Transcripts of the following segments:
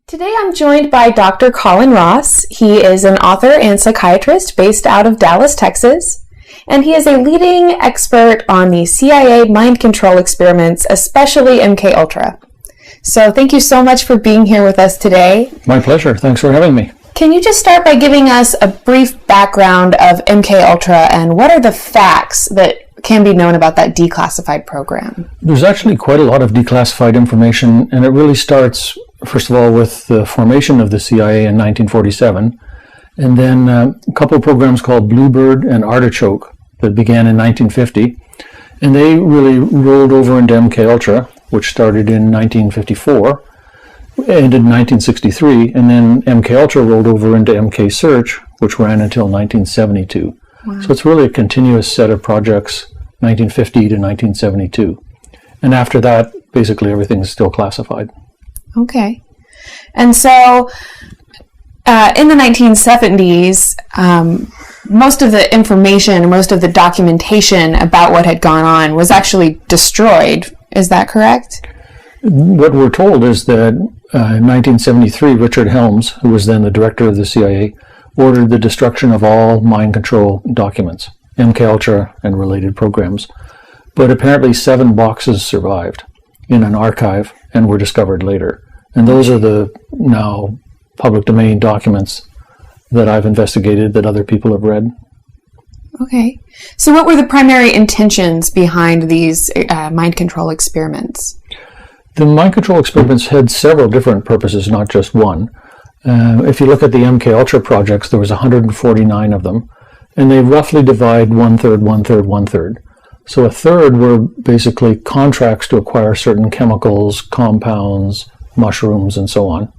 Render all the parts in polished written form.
Today I'm joined by Dr. Colin Ross. He is an author and psychiatrist based out of Dallas, Texas, and he is a leading expert on the CIA mind control experiments, especially MKUltra. So thank you so much for being here with us today. My pleasure. Thanks for having me. Can you just start by giving us a brief background of MKUltra and what are the facts that can be known about that declassified program? There's actually quite a lot of declassified information, and it really starts, first of all, with the formation of the CIA in 1947, and then a couple of programs called Bluebird and Artichoke that began in 1950, and they really rolled over into MKUltra, which started in 1954, ended in 1963, and then MKUltra rolled over into MK Search, which ran until 1972. Wow. So it's really a continuous set of projects, 1950 to 1972. And after that, basically everything is still classified. Okay. And so in the 1970s, most of the information, most of the documentation about what had gone on was actually destroyed. Is that correct? What we're told is that in 1973, Richard Helms, who was then the director of the CIA, ordered the destruction of all mind control documents, MKUltra and related programs. But apparently 7 boxes survived in an archive and were discovered later. And those are the now public domain documents that I've investigated that other people have read. Okay. So what were the primary intentions behind these mind control experiments? The mind control experiments had several different purposes, not just one. If you look at the MKUltra projects, there was 149 of them, and they roughly divide 1/3, 1/3, 1/3. So a third were basically contracts to acquire certain chemicals, compounds, mushrooms, and so on.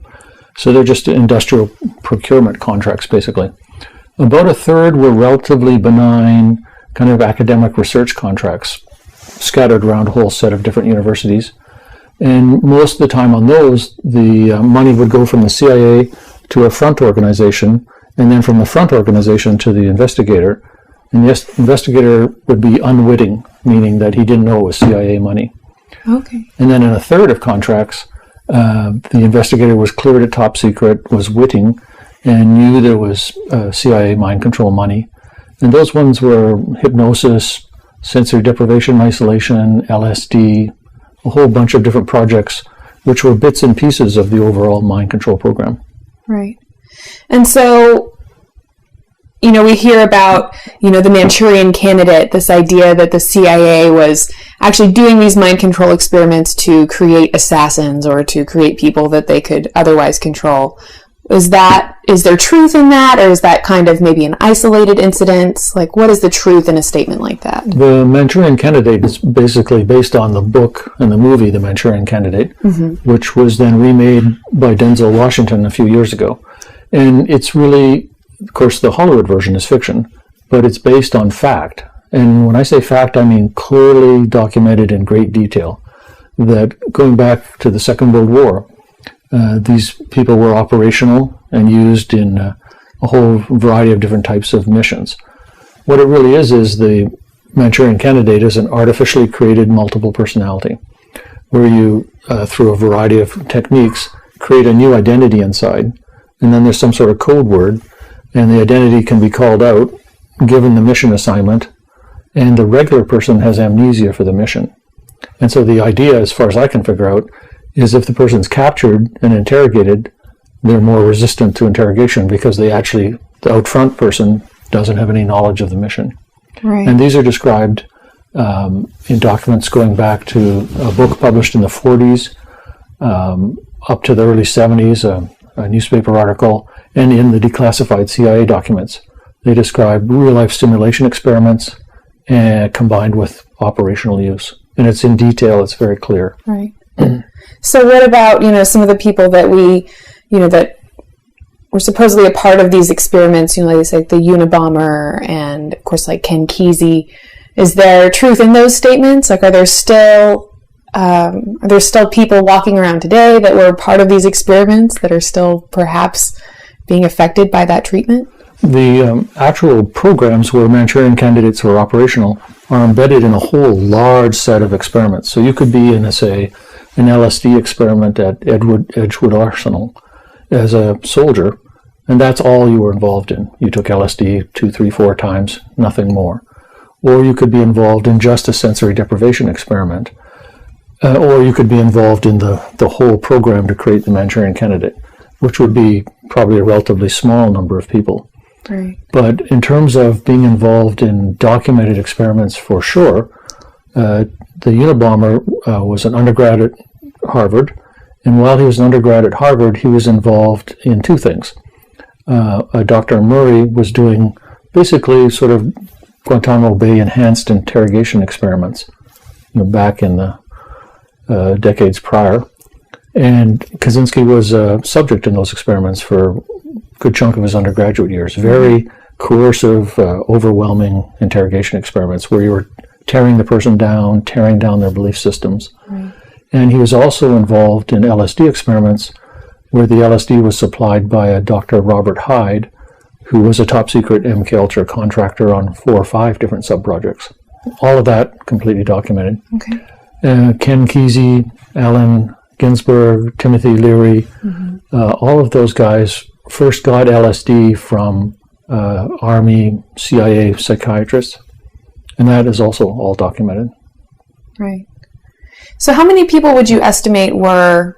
So they're just industrial procurement contracts, basically. About a third were relatively benign, kind of academic research contracts, scattered around a whole set of different universities. And most of the time on those, the money would go from the CIA to a front organization, and then from the front organization to the investigator. And the investigator would be unwitting, meaning that he didn't know it was CIA money. Okay. And then in a third of contracts, the investigator was cleared at top secret, was witting, and knew there was CIA mind control money. And those ones were hypnosis, sensory deprivation isolation, LSD, a whole bunch of different projects, which were bits and pieces of the overall mind control program. Right. And so, we hear about, the Manchurian Candidate, this idea that the CIA was actually doing these mind control experiments to create assassins or to create people that they could otherwise control. Is there truth in that, or is that kind of maybe an isolated incident? Like, what is the truth in a statement like that? The Manchurian Candidate is basically based on the book and the movie, The Manchurian Candidate, which was then remade by Denzel Washington a few years ago. And it's really, of course, the Hollywood version is fiction, but it's based on fact. And when I say fact, I mean clearly documented in great detail that going back to the Second World War, these people were operational and used in a whole variety of different types of missions. What it really is the Manchurian Candidate is an artificially created multiple personality, where you, through a variety of techniques, create a new identity inside, and then there's some sort of code word, and the identity can be called out, given the mission assignment, and the regular person has amnesia for the mission. And so the idea, as far as I can figure out, is if the person's captured and interrogated, they're more resistant to interrogation because the out front person doesn't have any knowledge of the mission. Right. And these are described in documents going back to a book published in the 40s, up to the early 70s, a newspaper article, and in the declassified CIA documents. They describe real-life simulation experiments combined with operational use. And it's in detail, it's very clear. Right. So what about, some of the people that that were supposedly a part of these experiments, like the Unabomber and, of course, like Ken Kesey. Is there truth in those statements? Like, are there still people walking around today that were part of these experiments that are still perhaps being affected by that treatment? The actual programs where Manchurian Candidates were operational are embedded in a whole large set of experiments. So you could be in, say, an LSD experiment at Edgewood Arsenal, as a soldier, and that's all you were involved in. You took LSD 2, 3, 4 times, nothing more. Or you could be involved in just a sensory deprivation experiment. Or you could be involved in the whole program to create the Manchurian Candidate, which would be probably a relatively small number of people. Right. But in terms of being involved in documented experiments, for sure, the Unabomber was an undergrad at Harvard, and while he was an undergrad at Harvard, he was involved in 2 things. Dr. Murray was doing basically sort of Guantanamo Bay enhanced interrogation experiments, back in the decades prior. And Kaczynski was a subject in those experiments for a good chunk of his undergraduate years. Very coercive, overwhelming interrogation experiments where you were tearing the person down, tearing down their belief systems. Right. And he was also involved in LSD experiments where the LSD was supplied by a Dr. Robert Hyde, who was a top secret MKUltra contractor on 4 or 5 different sub-projects. All of that completely documented. Okay. Ken Kesey, Allen Ginsberg, Timothy Leary, all of those guys first got LSD from Army, CIA psychiatrists, and that is also all documented. Right. So how many people would you estimate were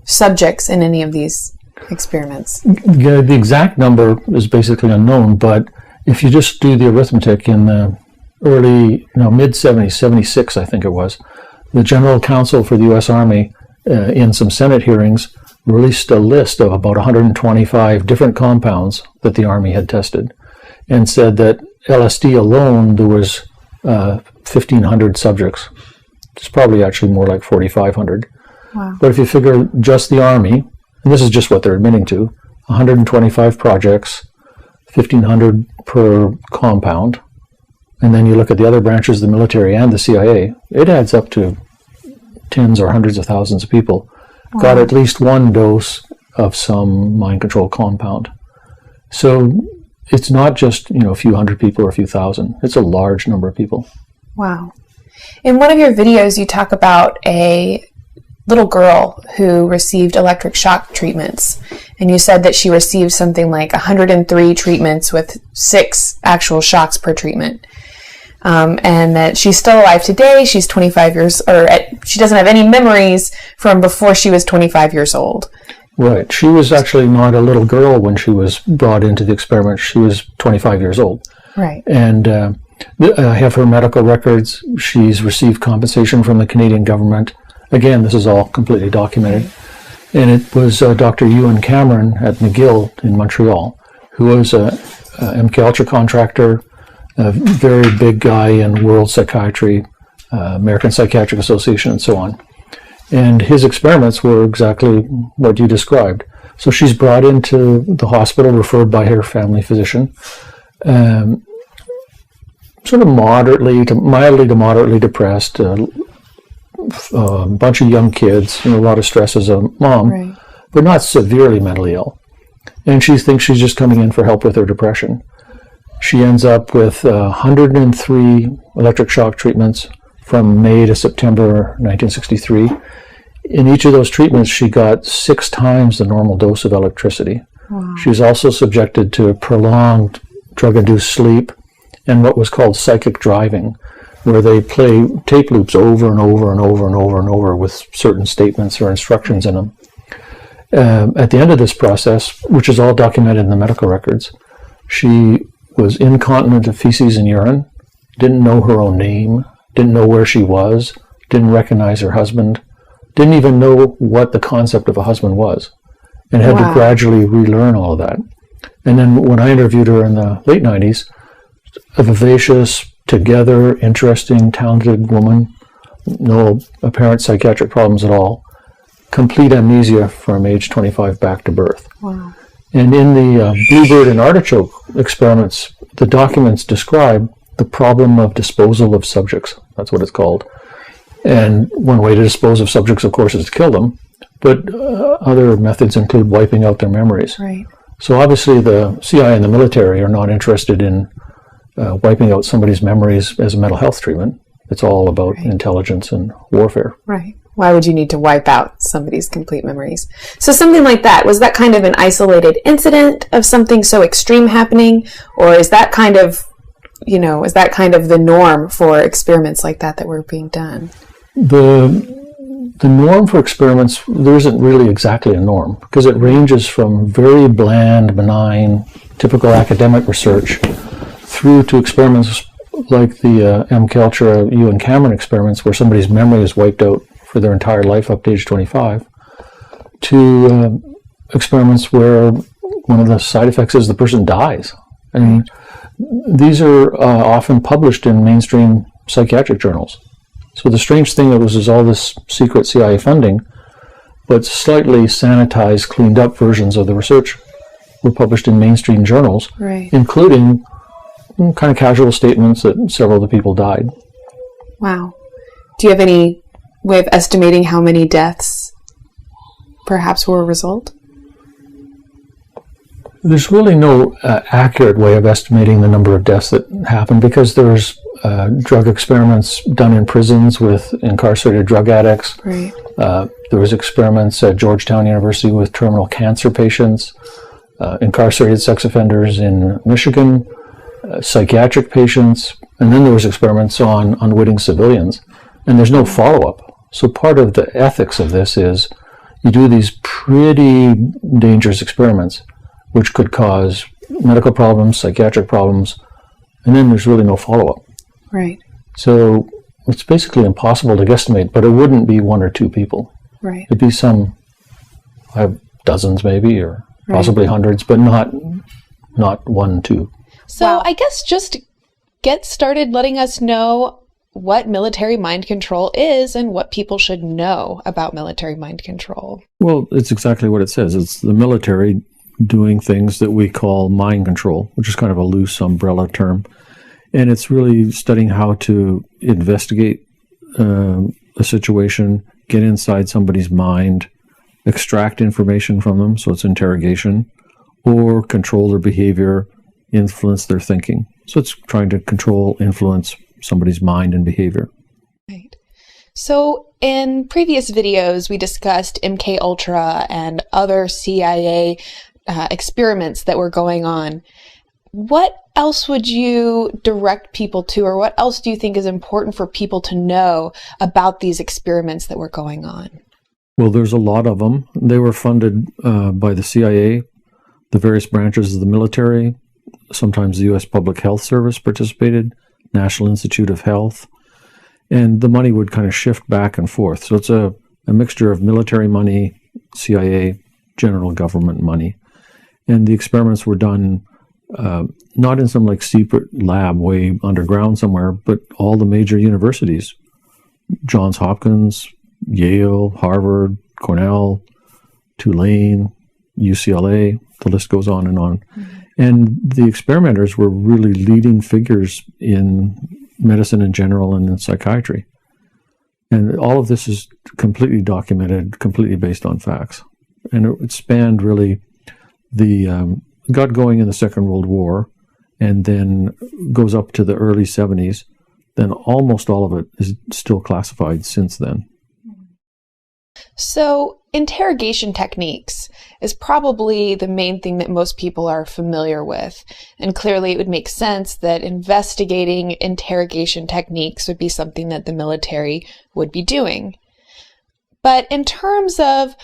subjects in any of these experiments? The exact number is basically unknown, but if you just do the arithmetic in the mid-70s, 76 I think it was, the General Counsel for the U.S. Army in some Senate hearings released a list of about 125 different compounds that the Army had tested and said that LSD alone, there was 1,500 subjects. It's probably actually more like 4,500. Wow. But if you figure just the Army, and this is just what they're admitting to, 125 projects, 1,500 per compound, and then you look at the other branches of the military and the CIA, it adds up to tens or hundreds of thousands of people got at least one dose of some mind control compound. So it's not just, a few hundred people or a few thousand. It's a large number of people. Wow. In one of your videos, you talk about a little girl who received electric shock treatments, and you said that she received something like 103 treatments with 6 actual shocks per treatment. And that she's still alive today. She's 25 years, she doesn't have any memories from before she was 25 years old. Right. She was actually not a little girl when she was brought into the experiment. She was 25 years old. Right. And I have her medical records. She's received compensation from the Canadian government. Again, this is all completely documented. And it was Dr. Ewan Cameron at McGill in Montreal, who was a MKUltra contractor, a very big guy in world psychiatry, American Psychiatric Association, and so on. And his experiments were exactly what you described. So she's brought into the hospital, referred by her family physician, sort of mildly to moderately depressed, a bunch of young kids, a lot of stress as a mom, right, but not severely mentally ill. And she thinks she's just coming in for help with her depression. She ends up with 103 electric shock treatments from May to September 1963. In each of those treatments, she got 6 times the normal dose of electricity. Wow. She was also subjected to prolonged drug-induced sleep and what was called psychic driving, where they play tape loops over and over and over and over and over with certain statements or instructions in them. At the end of this process, which is all documented in the medical records, she was incontinent of feces and urine, didn't know her own name, didn't know where she was, didn't recognize her husband, didn't even know what the concept of a husband was, and had to gradually relearn all of that. And then when I interviewed her in the late 90s, a vivacious, together, interesting, talented woman, no apparent psychiatric problems at all, complete amnesia from age 25 back to birth. Wow. And in the bluebird and artichoke experiments, the documents describe the problem of disposal of subjects. That's what it's called. And one way to dispose of subjects, of course, is to kill them. But other methods include wiping out their memories. Right. So obviously the CIA and the military are not interested in wiping out somebody's memories as a mental health treatment. It's all about intelligence and warfare. Right. Why would you need to wipe out somebody's complete memories? So something like that, was that kind of an isolated incident of something so extreme happening? Or is that kind of, is that kind of the norm for experiments like that were being done? The norm for experiments, there isn't really exactly a norm, because it ranges from very bland, benign, typical academic research through to experiments like the M. Kelcher, Ewan Cameron experiments, where somebody's memory is wiped out for their entire life up to age 25, to experiments where one of the side effects is the person dies. And these are often published in mainstream psychiatric journals. So the strange thing is all this secret CIA funding, but slightly sanitized, cleaned up versions of the research were published in mainstream journals, including kind of casual statements that several of the people died. Wow. Do you have any way of estimating how many deaths perhaps were a result? There's really no accurate way of estimating the number of deaths that happened, because there's drug experiments done in prisons with incarcerated drug addicts. Right. There was experiments at Georgetown University with terminal cancer patients, incarcerated sex offenders in Michigan, psychiatric patients, and then there was experiments on unwitting civilians. And there's no follow-up. So part of the ethics of this is you do these pretty dangerous experiments, which could cause medical problems, psychiatric problems, and then there's really no follow-up. Right. So it's basically impossible to guesstimate, but it wouldn't be one or two people. Right. It'd be I have dozens maybe, or possibly hundreds, but not 1, 2. So I guess just get started letting us know what military mind control is and what people should know about military mind control. Well, it's exactly what it says. It's the military doing things that we call mind control, which is kind of a loose umbrella term. And it's really studying how to investigate a situation, get inside somebody's mind, extract information from them, so it's interrogation, or control their behavior, influence their thinking. So it's trying to control, influence somebody's mind and behavior. Right. So in previous videos, we discussed MK Ultra and other CIA experiments that were going on. What else would you direct people to, or what else do you think is important for people to know about these experiments that were going on? Well, there's a lot of them. They were funded by the CIA, the various branches of the military. Sometimes the U.S. Public Health Service participated, National Institute of Health, and the money would kind of shift back and forth. So it's a mixture of military money, CIA, general government money. And the experiments were done not in some secret lab way underground somewhere, but all the major universities, Johns Hopkins, Yale, Harvard, Cornell, Tulane, UCLA, the list goes on and on. Mm-hmm. And the experimenters were really leading figures in medicine in general and in psychiatry. And all of this is completely documented, completely based on facts. And it spanned really got going in the Second World War and then goes up to the early 70s. Then almost all of it is still classified since then. So interrogation techniques is probably the main thing that most people are familiar with. And clearly it would make sense that investigating interrogation techniques would be something that the military would be doing. But in terms of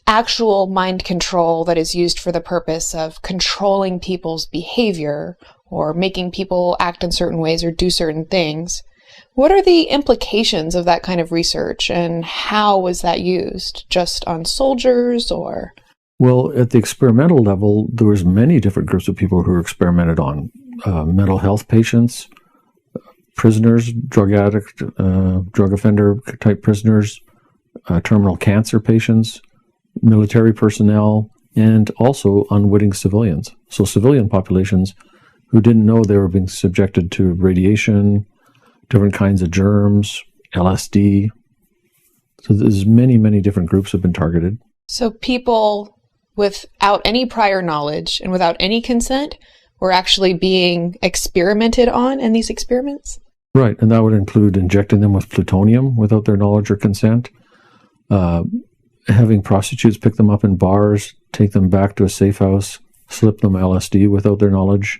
actual mind control that is used for the purpose of controlling people's behavior or making people act in certain ways or do certain things, what are the implications of that kind of research, and how was that used? Just on soldiers, or? Well, at the experimental level, there was many different groups of people who were experimented on. Mental health patients, prisoners, drug addict, drug offender type prisoners, terminal cancer patients, military personnel, and also unwitting civilians. So civilian populations who didn't know they were being subjected to radiation, different kinds of germs, LSD. So there's many, many different groups have been targeted. So people without any prior knowledge and without any consent were actually being experimented on in these experiments? Right, and that would include injecting them with plutonium without their knowledge or consent, having prostitutes pick them up in bars, take them back to a safe house, slip them LSD without their knowledge.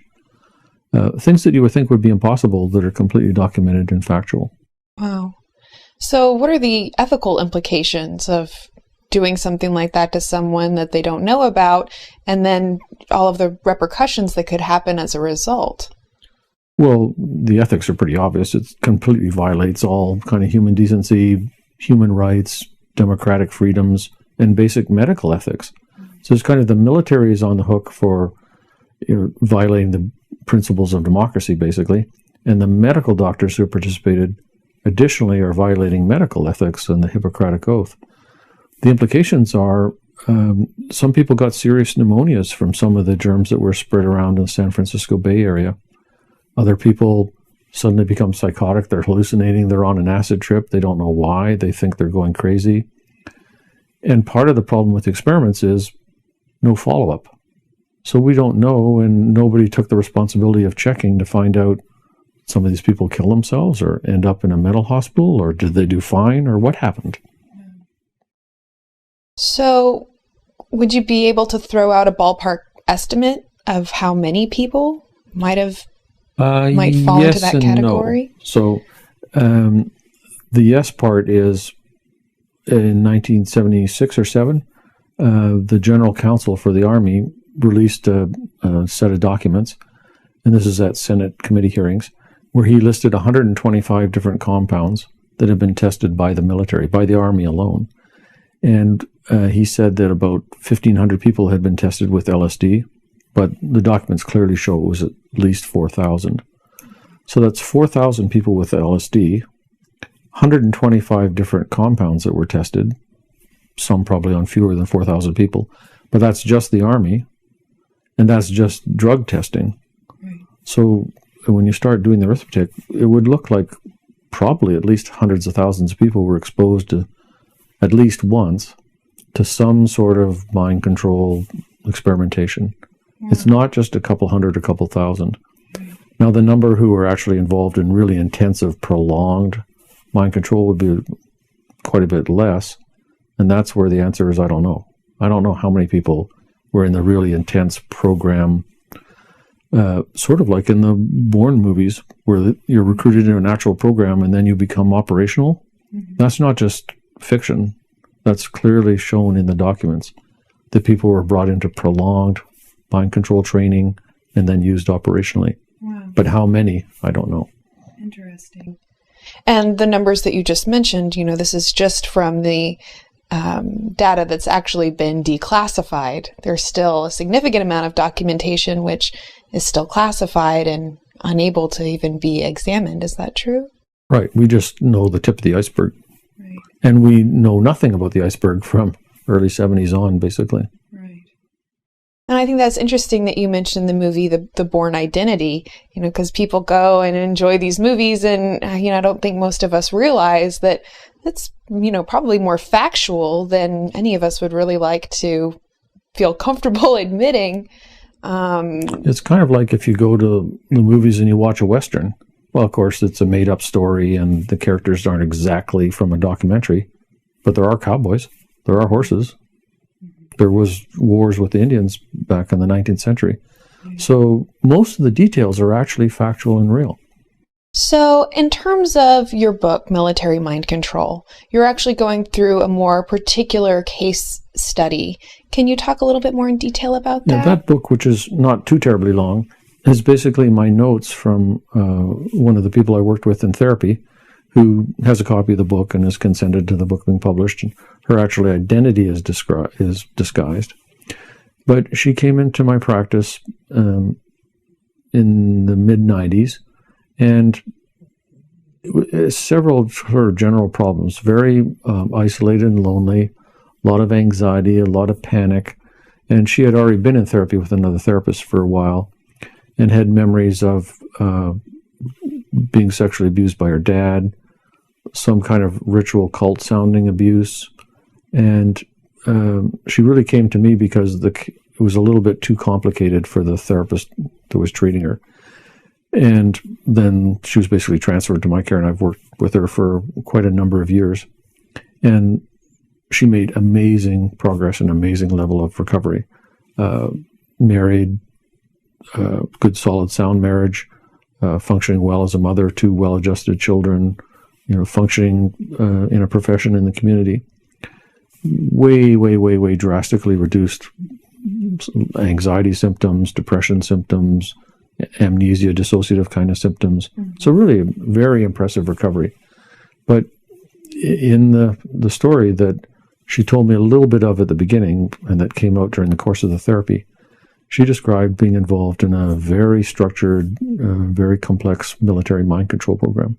Things that you would think would be impossible that are completely documented and factual. Wow. So what are the ethical implications of doing something like that to someone that they don't know about, and then all of the repercussions that could happen as a result? Well, the ethics are pretty obvious. It completely violates all kind of human decency, human rights, democratic freedoms, and basic medical ethics. So it's kind of the military is on the hook for violating the principles of democracy, basically, and the medical doctors who participated additionally are violating medical ethics and the Hippocratic Oath. The implications are some people got serious pneumonias from some of the germs that were spread around in the San Francisco Bay Area. Other people suddenly become psychotic. They're hallucinating. They're on an acid trip. They don't know why. They think they're going crazy. And part of the problem with the experiments is no follow-up. So we don't know, and nobody took the responsibility of checking to find out some of these people kill themselves or end up in a mental hospital, or did they do fine, or what happened? So would you be able to throw out a ballpark estimate of how many people might fall into that category? No. So the yes part is in 1976 or 7, the General Counsel for the Army released a set of documents, and this is at Senate committee hearings, where he listed 125 different compounds that had been tested by the military, by the Army alone. And he said that about 1,500 people had been tested with LSD, but the documents clearly show it was at least 4,000. So that's 4,000 people with LSD, 125 different compounds that were tested, some probably on fewer than 4,000 people, but that's just the Army, and that's just drug testing. Right. So when you start doing the arithmetic, it would look like probably at least hundreds of thousands of people were exposed to at least once to some sort of mind control experimentation. Yeah. It's not just a couple hundred, a couple thousand. Right. Now, the number who are actually involved in really intensive, prolonged mind control would be quite a bit less, and that's where the answer is I don't know. I don't know how many people were in the really intense program, sort of like in the Bourne movies, where you're recruited in an actual program and then you become operational. Mm-hmm. That's not just fiction. That's clearly shown in the documents that people were brought into prolonged mind control training and then used operationally. Wow. But how many, I don't know. Interesting. And the numbers that you just mentioned, this is just from the data that's actually been declassified. There's still a significant amount of documentation which is still classified and unable to even be examined. Is that true? Right. We just know the tip of the iceberg. Right. And we know nothing about the iceberg from early 70s on, basically. Right. And I think that's interesting that you mentioned the movie, The Bourne Identity, because people go and enjoy these movies, and, I don't think most of us realize that that's, probably more factual than any of us would really like to feel comfortable admitting. It's kind of like if you go to the movies and you watch a Western. Well, of course, it's a made-up story, and the characters aren't exactly from a documentary, but there are cowboys, there are horses. There was wars with the Indians back in the 19th century. So most of the details are actually factual and real. So in terms of your book, Military Mind Control, you're actually going through a more particular case study. Can you talk a little bit more in detail about that? Yeah, that book, which is not too terribly long, is basically my notes from one of the people I worked with in therapy, who has a copy of the book and has consented to the book being published. And her actual identity is disguised. But she came into my practice in the mid-90s, and several sort of general problems, very isolated and lonely, a lot of anxiety, a lot of panic. And she had already been in therapy with another therapist for a while and had memories of being sexually abused by her dad, some kind of ritual cult-sounding abuse. And she really came to me because it was a little bit too complicated for the therapist that was treating her. And then she was basically transferred to my care, and I've worked with her for quite a number of years. And she made amazing progress and amazing level of recovery. Married, good solid sound marriage, functioning well as a mother, 2 well-adjusted children, functioning in a profession in the community. Way drastically reduced anxiety symptoms, depression symptoms, amnesia, dissociative kind of symptoms. So really a very impressive recovery. But in the story that she told me a little bit of at the beginning, and that came out during the course of the therapy, she described being involved in a very structured, very complex military mind control program.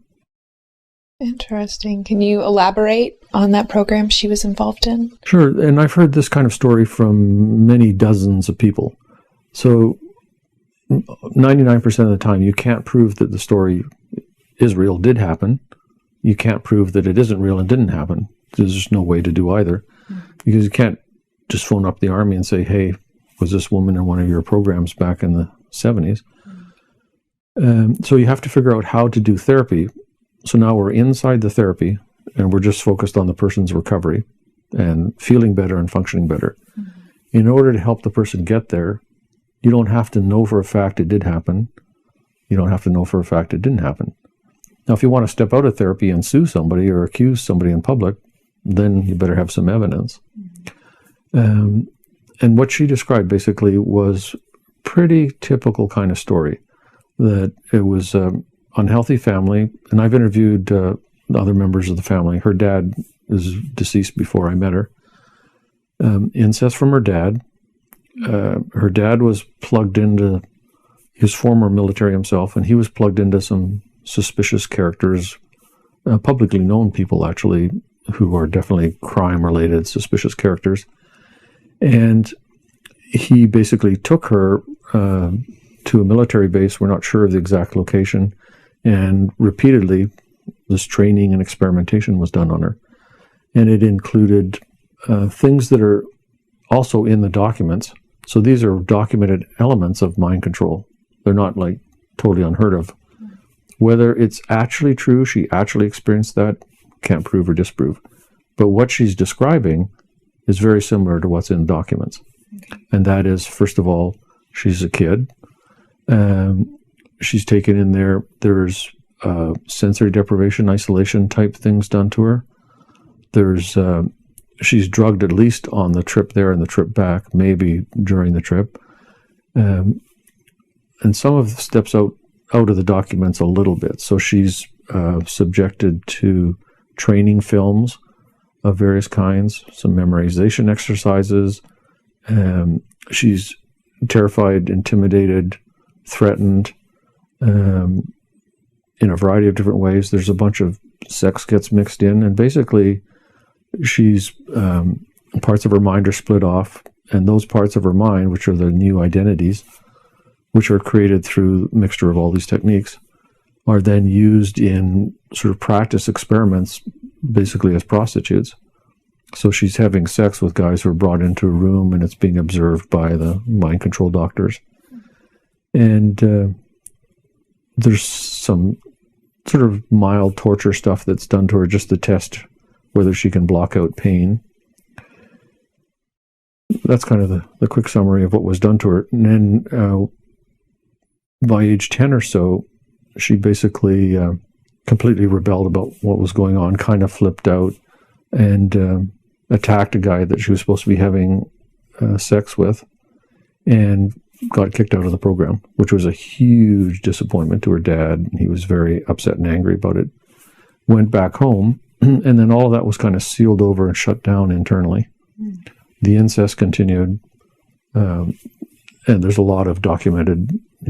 Interesting. Can you elaborate on that program she was involved in? Sure. And I've heard this kind of story from many dozens of people. So 99% of the time, you can't prove that the story is real, did happen. You can't prove that it isn't real and didn't happen. There's just no way to do either. Because you can't just phone up the Army and say, hey, was this woman in one of your programs back in the 70s? So you have to figure out how to do therapy. So now we're inside the therapy, and we're just focused on the person's recovery and feeling better and functioning better. In order to help the person get there, you don't have to know for a fact it did happen. You don't have to know for a fact it didn't happen. Now, if you want to step out of therapy and sue somebody or accuse somebody in public, then you better have some evidence. And what she described basically was pretty typical kind of story, that it was an unhealthy family. And I've interviewed other members of the family. Her dad is deceased before I met her. Incest from her dad. Her dad was plugged into his former military himself, and he was plugged into some suspicious characters, publicly known people actually, who are definitely crime-related suspicious characters. And he basically took her to a military base. We're not sure of the exact location. And repeatedly, this training and experimentation was done on her. And it included things that are also in the documents. So these are documented elements of mind control. They're not like totally unheard of. Whether it's actually true, she actually experienced that, can't prove or disprove. But what she's describing is very similar to what's in documents. And that is, first of all, she's a kid. She's taken in there. There's sensory deprivation, isolation type things done to her. There's she's drugged at least on the trip there and the trip back, maybe during the trip. And some of the steps out of the documents a little bit. So she's subjected to training films of various kinds, some memorization exercises. She's terrified, intimidated, threatened in a variety of different ways. There's a bunch of sex gets mixed in, and basically she's parts of her mind are split off, and those parts of her mind, which are the new identities, which are created through a mixture of all these techniques, are then used in sort of practice experiments, basically as prostitutes. So she's having sex with guys who are brought into a room, and it's being observed by the mind control doctors. And there's some sort of mild torture stuff that's done to her just to test whether she can block out pain. That's kind of the quick summary of what was done to her. And then by age 10 or so, she basically completely rebelled about what was going on, kind of flipped out, and attacked a guy that she was supposed to be having sex with, and got kicked out of the program, which was a huge disappointment to her dad. He was very upset and angry about it. Went back home, and then all of that was kind of sealed over and shut down internally. The incest continued, and there's a lot of documented,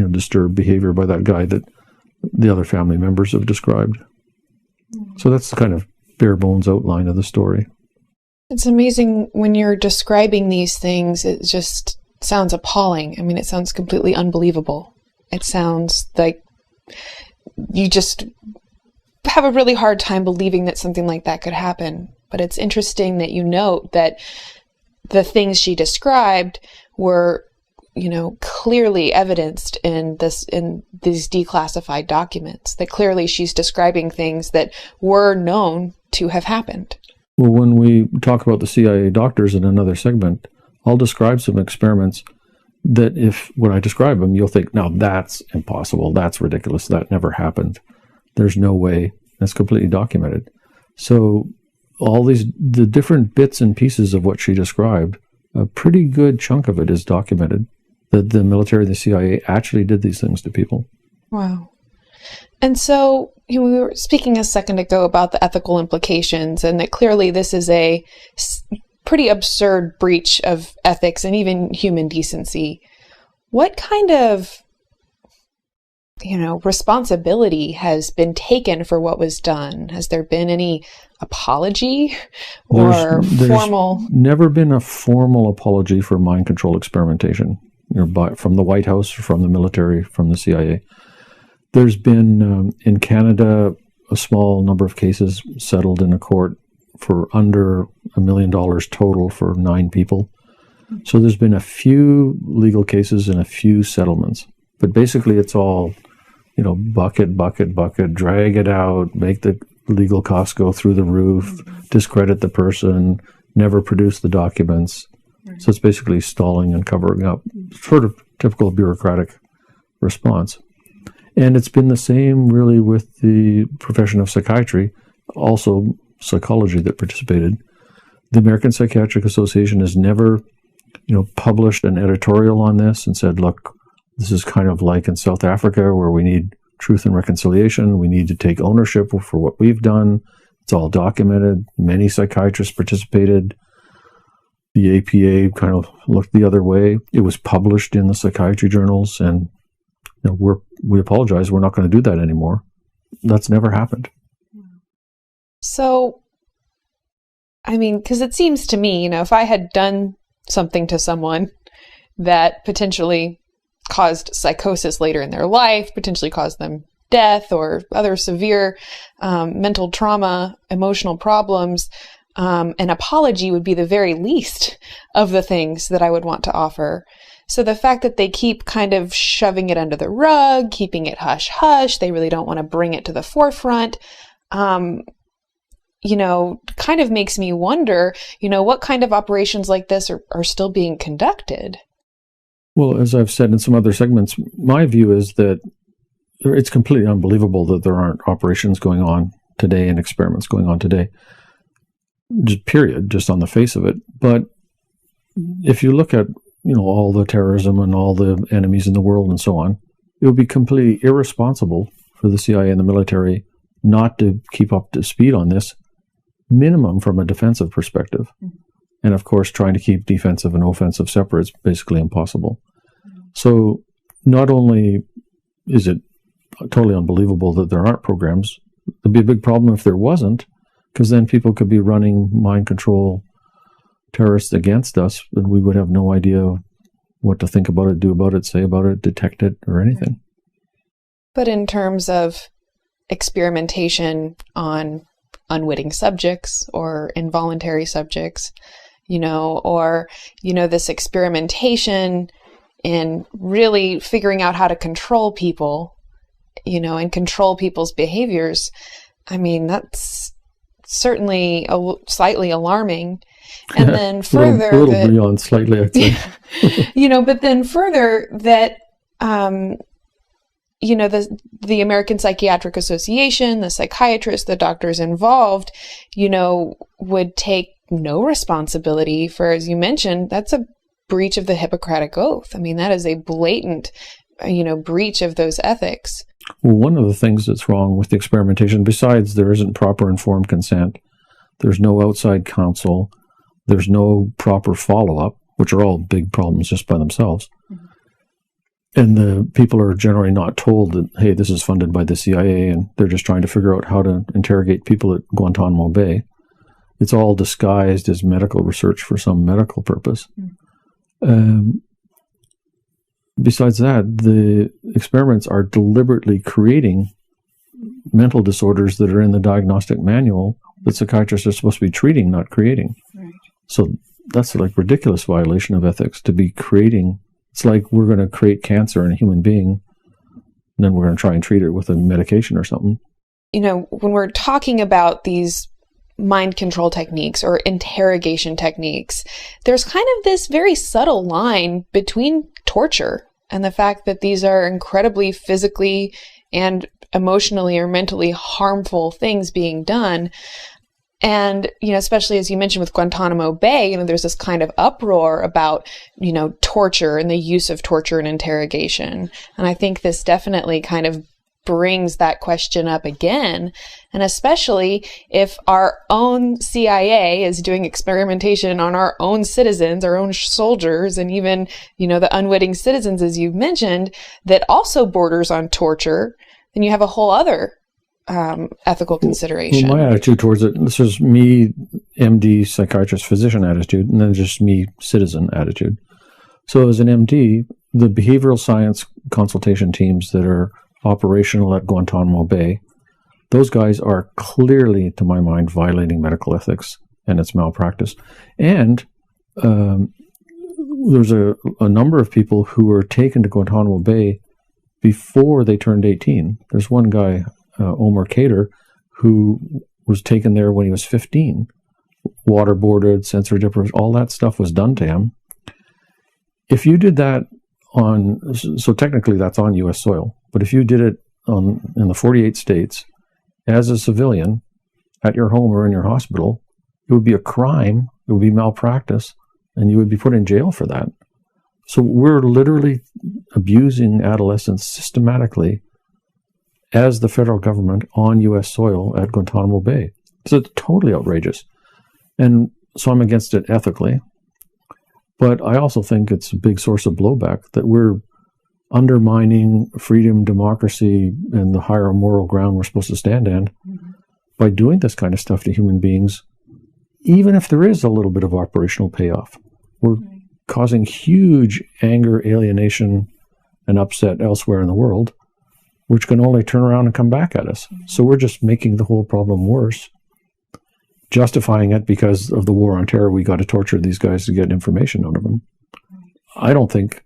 disturbed behavior by that guy that the other family members have described. So that's the kind of bare bones outline of the story. It's amazing when you're describing these things. It just sounds appalling. I mean, it sounds completely unbelievable. It sounds like you just have a really hard time believing that something like that could happen. But it's interesting that you note that the things she described were, clearly evidenced in these declassified documents, that clearly she's describing things that were known to have happened. Well, when we talk about the CIA doctors in another segment, I'll describe some experiments that when I describe them, you'll think, now that's impossible, that's ridiculous, that never happened. There's no way. That's completely documented. So the different bits and pieces of what she described, a pretty good chunk of it is documented, that the military, the CIA actually did these things to people. Wow. And so we were speaking a second ago about the ethical implications, and that clearly this is a pretty absurd breach of ethics and even human decency. What kind of, responsibility has been taken for what was done? Has there been any apology or formal? There's never been a formal apology for mind control experimentation, from the White House, from the military, from the CIA. There's been, in Canada, a small number of cases settled in a court for under $1 million total for 9 people. So there's been a few legal cases and a few settlements. But basically it's all, bucket, drag it out, make the legal costs go through the roof, discredit the person, never produce the documents. So it's basically stalling and covering up, sort of typical bureaucratic response. And it's been the same really with the profession of psychiatry, also psychology that participated. The American Psychiatric Association has never, published an editorial on this and said, look, this is kind of like in South Africa where we need truth and reconciliation. We need to take ownership for what we've done. It's all documented. Many psychiatrists participated. The APA kind of looked the other way. It was published in the psychiatry journals, and we apologize. We're not going to do that anymore. That's never happened. So, because it seems to me, if I had done something to someone that potentially caused psychosis later in their life, potentially caused them death or other severe mental trauma, emotional problems, an apology would be the very least of the things that I would want to offer. So the fact that they keep kind of shoving it under the rug, keeping it hush-hush, they really don't want to bring it to the forefront, kind of makes me wonder, what kind of operations like this are still being conducted? Well, as I've said in some other segments, my view is that it's completely unbelievable that there aren't operations going on today and experiments going on today. Just on the face of it. But if you look at, all the terrorism and all the enemies in the world and so on, it would be completely irresponsible for the CIA and the military not to keep up to speed on this, minimum from a defensive perspective. And of course, trying to keep defensive and offensive separate is basically impossible. So not only is it totally unbelievable that there aren't programs, it'd be a big problem if there wasn't, because then people could be running mind control terrorists against us, and we would have no idea what to think about it, do about it, say about it, detect it, or anything. But in terms of experimentation on unwitting subjects or involuntary subjects, this experimentation in really figuring out how to control people, and control people's behaviors, that's certainly slightly alarming. And then further, a little beyond slightly, I'd say. But then further that, the American Psychiatric Association, the psychiatrists, the doctors involved, would take no responsibility for, as you mentioned, that's a breach of the Hippocratic Oath. That is a blatant, breach of those ethics. Well, one of the things that's wrong with the experimentation, besides there isn't proper informed consent, there's no outside counsel, there's no proper follow-up, which are all big problems just by themselves. And the people are generally not told that, hey, this is funded by the CIA, and they're just trying to figure out how to interrogate people at Guantanamo Bay. It's all disguised as medical research for some medical purpose. Besides that, the experiments are deliberately creating mental disorders that are in the diagnostic manual that psychiatrists are supposed to be treating, not creating. Right. So that's like ridiculous violation of ethics to be creating. It's like we're going to create cancer in a human being, and then we're going to try and treat it with a medication or something. When we're talking about these mind control techniques or interrogation techniques, there's kind of this very subtle line between torture and the fact that these are incredibly physically and emotionally or mentally harmful things being done. And, especially as you mentioned with Guantanamo Bay, there's this kind of uproar about, torture and the use of torture and interrogation. And I think this definitely kind of brings that question up again. And especially if our own CIA is doing experimentation on our own citizens, our own soldiers, and even, the unwitting citizens, as you've mentioned, that also borders on torture, then you have a whole other ethical consideration. Well, my attitude towards it, this is me, MD, psychiatrist, physician attitude, and then just me, citizen attitude. So as an MD, the behavioral science consultation teams that are operational at Guantanamo Bay, those guys are clearly, to my mind, violating medical ethics and its malpractice. And there's a number of people who were taken to Guantanamo Bay before they turned 18. There's one guy, Omar Kader, who was taken there when he was 15. Waterboarded, sensory deprivation, all that stuff was done to him. If you did that so technically that's on U.S. soil, but if you did it in the 48 states as a civilian at your home or in your hospital, it would be a crime, it would be malpractice, and you would be put in jail for that. So we're literally abusing adolescents systematically as the federal government on U.S. soil at Guantanamo Bay. So it's totally outrageous. And so I'm against it ethically. But I also think it's a big source of blowback that we're undermining freedom, democracy, and the higher moral ground we're supposed to stand on by doing this kind of stuff to human beings, even if there is a little bit of operational payoff. We're causing huge anger, alienation, and upset elsewhere in the world, which can only turn around and come back at us. So we're just making the whole problem worse, justifying it because of the war on terror. We got to torture these guys to get information out of them. I don't think,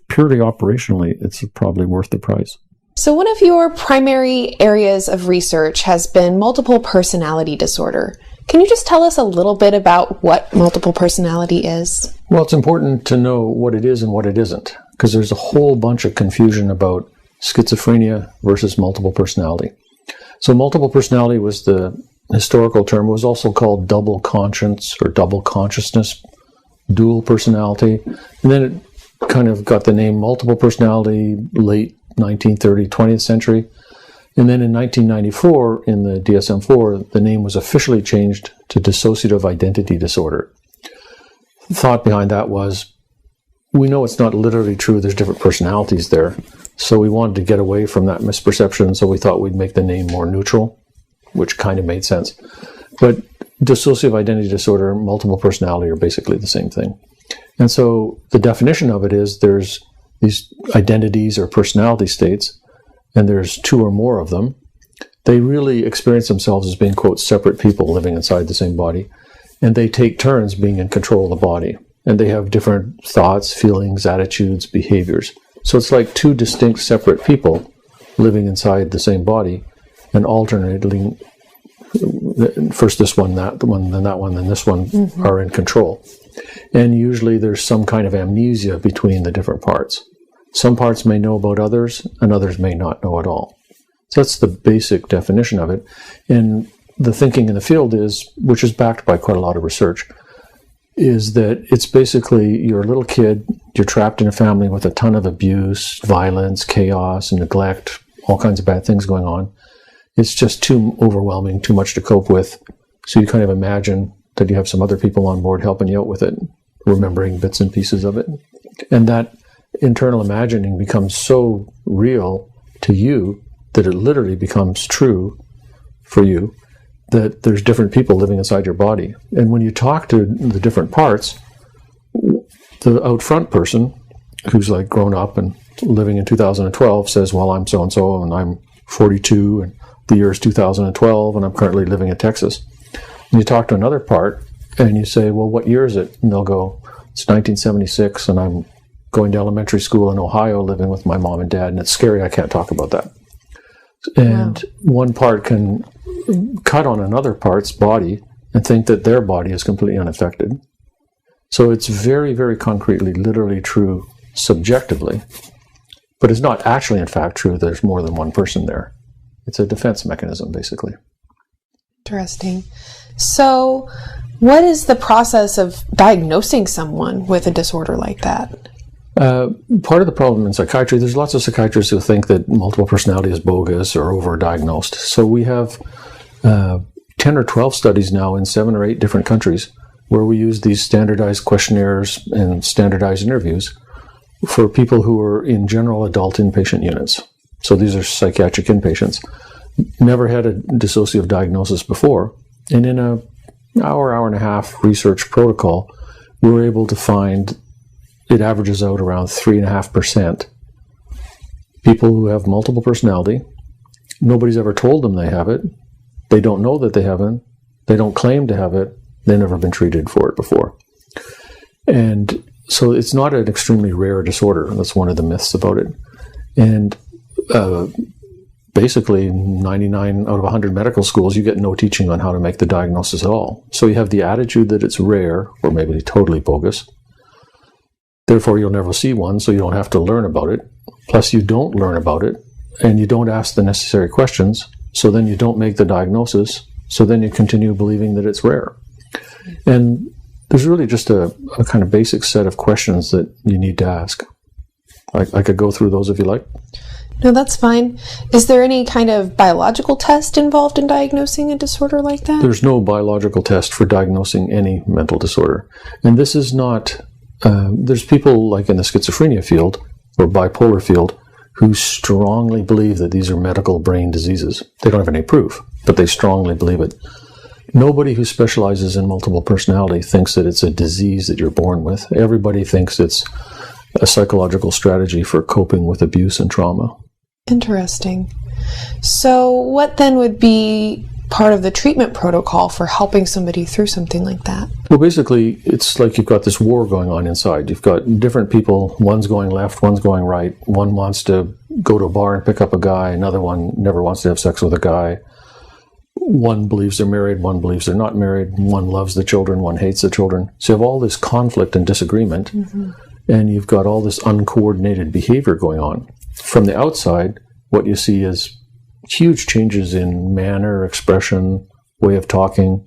purely operationally, it's probably worth the price. So one of your primary areas of research has been multiple personality disorder. Can you just tell us a little bit about what multiple personality is? Well, it's important to know what it is and what it isn't, because there's a whole bunch of confusion about schizophrenia versus multiple personality. So multiple personality was the historical term. It was also called double conscience or double consciousness, dual personality. And then it kind of got the name multiple personality late 1930, 20th century. And then in 1994, in the DSM-4, the name was officially changed to Dissociative Identity Disorder. The thought behind that was, we know it's not literally true, there's different personalities there. So we wanted to get away from that misperception, so we thought we'd make the name more neutral, which kind of made sense. But dissociative identity disorder and multiple personality are basically the same thing. And so the definition of it is there's these identities or personality states, and there's two or more of them. They really experience themselves as being, quote, separate people living inside the same body, and they take turns being in control of the body. And they have different thoughts, feelings, attitudes, behaviors. So it's like two distinct separate people living inside the same body and alternating, first this one, that one, then that one, then this one, are in control. And usually there's some kind of amnesia between the different parts. Some parts may know about others, and others may not know at all. So that's the basic definition of it. And the thinking in the field is, which is backed by quite a lot of research, is that it's basically you're a little kid, you're trapped in a family with a ton of abuse, violence, chaos, and neglect, all kinds of bad things going on. It's just too overwhelming, too much to cope with. So you kind of imagine that you have some other people on board helping you out with it, remembering bits and pieces of it. And that internal imagining becomes so real to you that it literally becomes true for you, that there's different people living inside your body. And when you talk to the different parts, the out front person who's like grown up and living in 2012 says, well, I'm so-and-so and I'm 42 and the year is 2012 and I'm currently living in Texas. And you talk to another part and you say, well, what year is it? And they'll go, it's 1976 and I'm going to elementary school in Ohio living with my mom and dad, and it's scary, I can't talk about that. And one part can cut on another part's body and think that their body is completely unaffected. So it's very, very concretely, literally true subjectively, but it's not actually, in fact, true. There's more than one person there. It's a defense mechanism, basically. Interesting. So what is the process of diagnosing someone with a disorder like that? Part of the problem in psychiatry, there's lots of psychiatrists who think that multiple personality is bogus or overdiagnosed. So we have 10 or 12 studies now in 7 or 8 different countries where we use these standardized questionnaires and standardized interviews for people who are in general adult inpatient units. So these are psychiatric inpatients. Never had a dissociative diagnosis before. And in an hour and a half research protocol, we were able to find it averages out around 3.5%. People who have multiple personality, nobody's ever told them they have it. They don't know that they haven't. They don't claim to have it. They've never been treated for it before. And so it's not an extremely rare disorder. That's one of the myths about it. And basically 99 out of 100 medical schools, you get no teaching on how to make the diagnosis at all. So you have the attitude that it's rare, or maybe totally bogus. Therefore, you'll never see one, so you don't have to learn about it. Plus, you don't learn about it, and you don't ask the necessary questions, so then you don't make the diagnosis, so then you continue believing that it's rare. And there's really just a kind of basic set of questions that you need to ask. I could go through those if you like. No, that's fine. Is there any kind of biological test involved in diagnosing a disorder like that? There's no biological test for diagnosing any mental disorder. And this is not... there's people like in the schizophrenia field or bipolar field who strongly believe that these are medical brain diseases. They don't have any proof, but they strongly believe it. Nobody who specializes in multiple personality thinks that it's a disease that you're born with. Everybody thinks it's a psychological strategy for coping with abuse and trauma. Interesting. So what then would be part of the treatment protocol for helping somebody through something like that? Well, basically, it's like you've got this war going on inside. You've got different people. One's going left, one's going right. One wants to go to a bar and pick up a guy. Another one never wants to have sex with a guy. One believes they're married. One believes they're not married. One loves the children. One hates the children. So you have all this conflict and disagreement. Mm-hmm. And you've got all this uncoordinated behavior going on. From the outside, what you see is huge changes in manner, expression, way of talking,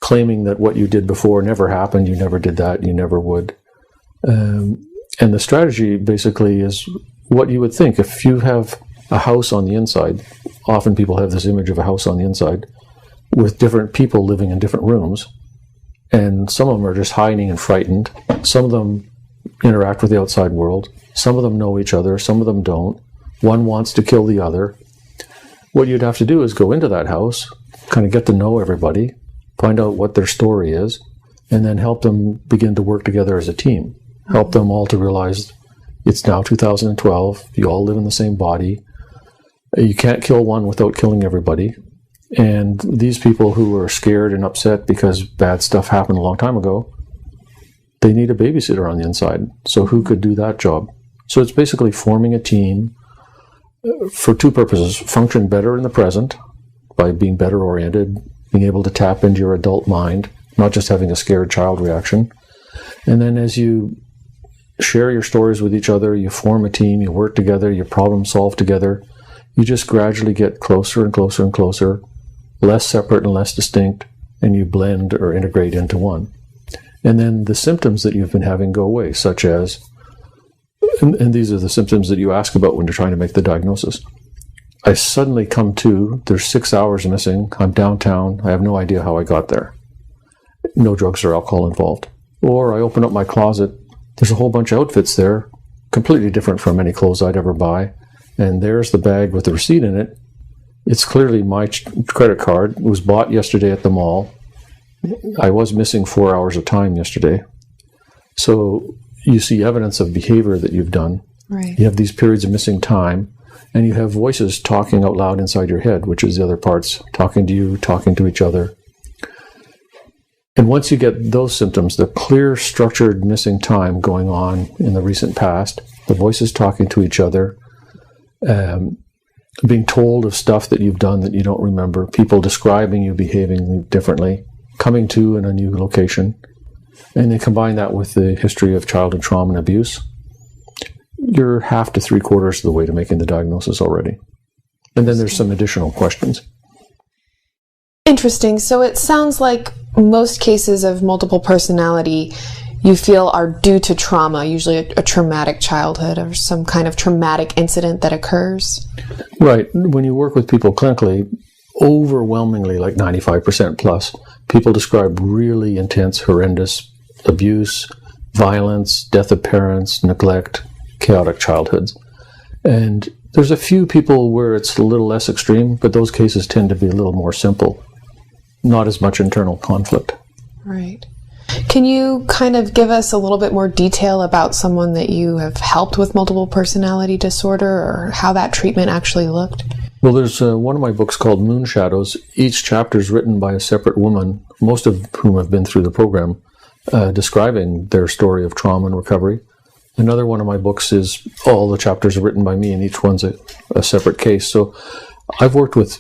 claiming that what you did before never happened, you never did that, you never would. And the strategy basically is what you would think. If you have a house on the inside, often people have this image of a house on the inside with different people living in different rooms, and some of them are just hiding and frightened. Some of them interact with the outside world. Some of them know each other, some of them don't. One wants to kill the other. What you'd have to do is go into that house, kind of get to know everybody, find out what their story is, and then help them begin to work together as a team. Help them all to realize it's now 2012, you all live in the same body. You can't kill one without killing everybody. And these people who are scared and upset because bad stuff happened a long time ago, they need a babysitter on the inside. So who could do that job? So it's basically forming a team for two purposes: function better in the present by being better oriented, being able to tap into your adult mind, not just having a scared child reaction. And then as you share your stories with each other, you form a team, you work together, you problem solve together, you just gradually get closer and closer and closer, less separate and less distinct, and you blend or integrate into one. And then the symptoms that you've been having go away, such as, and these are the symptoms that you ask about when you're trying to make the diagnosis. I suddenly come to, there's 6 hours missing, I'm downtown, I have no idea how I got there. No drugs or alcohol involved. Or I open up my closet, there's a whole bunch of outfits there, completely different from any clothes I'd ever buy, and there's the bag with the receipt in it. It's clearly my credit card. It was bought yesterday at the mall. I was missing 4 hours of time yesterday. So you see evidence of behavior that you've done. Right. You have these periods of missing time, and you have voices talking out loud inside your head, which is the other parts, talking to you, talking to each other. And once you get those symptoms, the clear, structured missing time going on in the recent past, the voices talking to each other, being told of stuff that you've done that you don't remember, people describing you behaving differently, coming to in a new location, and then combine that with the history of childhood trauma and abuse, you're half to 3/4 of the way to making the diagnosis already. And then there's some additional questions. Interesting. So it sounds like most cases of multiple personality you feel are due to trauma, usually a traumatic childhood or some kind of traumatic incident that occurs. Right. When you work with people clinically, overwhelmingly, like 95% plus, people describe really intense, horrendous abuse, violence, death of parents, neglect, chaotic childhoods. And there's a few people where it's a little less extreme, but those cases tend to be a little more simple. Not as much internal conflict. Right. Can you kind of give us a little bit more detail about someone that you have helped with multiple personality disorder, or how that treatment actually looked? Well, there's one of my books called Moon Shadows. Each chapter is written by a separate woman, most of whom have been through the program, describing their story of trauma and recovery. Another one of my books is all the chapters are written by me, and each one's a separate case. So I've worked with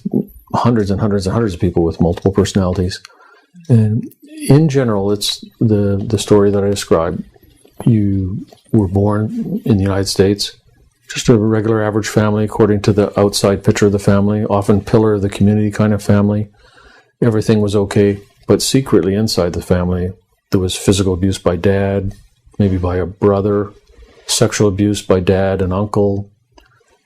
hundreds and hundreds and hundreds of people with multiple personalities. And in general, it's the story that I described. You were born in the United States, just a regular average family according to the outside picture of the family, often pillar of the community kind of family. Everything was okay, but secretly inside the family, there was physical abuse by dad, maybe by a brother, sexual abuse by dad and uncle.